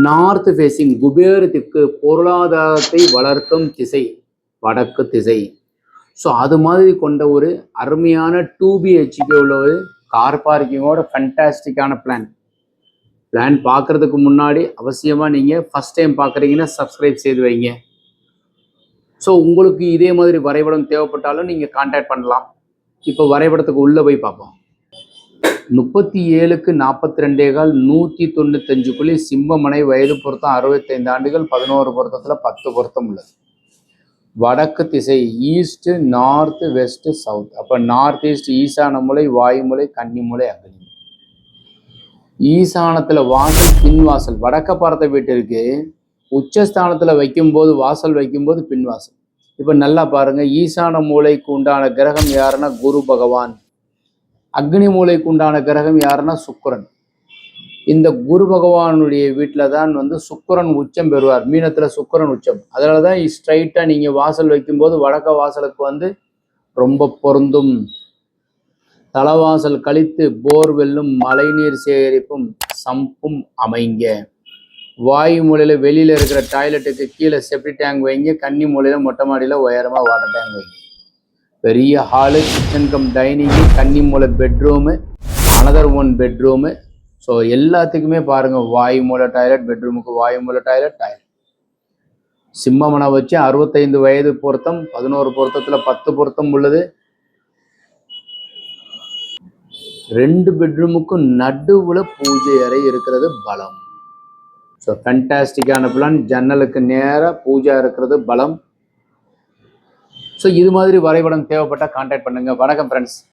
North facing குபேரத்துக்கு பொருளாதாரத்தை வளர்க்கும் திசை வடக்கு திசை. ஸோ அது மாதிரி கொண்ட ஒரு அருமையான 2BHK உள்ள ஒரு கார் பார்க்கிங்கோட ஃபண்டாஸ்டிக்கான பிளான் பார்க்கறதுக்கு முன்னாடி அவசியமாக நீங்கள் ஃபஸ்ட் டைம் பார்க்குறீங்கன்னா சப்ஸ்கிரைப் செய்து வைங்க. ஸோ உங்களுக்கு இதே மாதிரி வரைபடம் தேவைப்பட்டாலும் நீங்கள் கான்டாக்ட் பண்ணலாம். இப்போ வரைபடத்துக்கு உள்ளே போய் பார்ப்போம். 37க்கு 42 195 சிம்மமனை, வயது பொருத்தம் 65 ஆண்டுகள், 11 பொருத்தத்தில் 10 பொருத்தம் உள்ளது. வடக்கு திசை ஈஸ்ட், நார்த், வெஸ்ட், சவுத். அப்போ நார்த் ஈஸ்ட் ஈசான மூலை, வாயுமூலை, கன்னிமூலை, அக்னி. ஈசானத்தில் வாசல் பின்வாசல். வடக்க பார்த்த வீட்டிற்கு உச்சஸ்தானத்தில் வைக்கும்போது வாசல் வைக்கும்போது பின்வாசல். இப்போ நல்லா பாருங்க, ஈசான மூலைக்கு உண்டான கிரகம் யாருன்னா குரு பகவான். அக்னி மூலைக்கு உண்டான கிரகம் யாருன்னா சுக்கிரன். இந்த குரு பகவானுடைய வீட்டில் தான் சுக்கிரன் உச்சம் பெறுவார். மீனத்தில் சுக்கிரன் உச்சம். அதனால தான் ஸ்ட்ரைட்டாக நீங்கள் வாசல் வைக்கும்போது வடக்க வாசலுக்கு ரொம்ப பொருந்தும். தலவாசல் கழித்து போர்வெல்லும் மழைநீர் சேகரிப்பும் சம்பும் அமைங்க. வாயு மூலையில் வெளியில் இருக்கிற டாய்லெட்டுக்கு கீழே செப்டி டேங்க் வைங்க. கன்னி மூலையில் மொட்டை மாடியில் உயரமாக வாட்டர் டேங்க் வைங்க. பெரிய ஹாலு, கிச்சன் கம் டைனிங்கு, கன்னி மூலை bedroom, another one bedroom. So எல்லாத்துக்குமே பாருங்கள், வாயு மூலை டாய்லெட், பெட்ரூமுக்கு வாயு மூலை டாய்லெட். சிம்மமனை வச்சு 65 வயது பொருத்தம், 11 பொருத்தத்தில் 10 பொருத்தம் உள்ளது. 2 பெட்ரூமுக்கும் நடுவில் பூஜை அறை இருக்கிறது பலம். ஸோ ஃபேண்டாஸ்டிக்கான பிளான். ஜன்னலுக்கு நேராக பூஜா இருக்கிறது பலம். ஸோ இது மாதிரி வரைபடம் தேவைப்பட்டால் கான்டாக்ட் பண்ணுங்கள். வணக்கம் ஃப்ரெண்ட்ஸ்.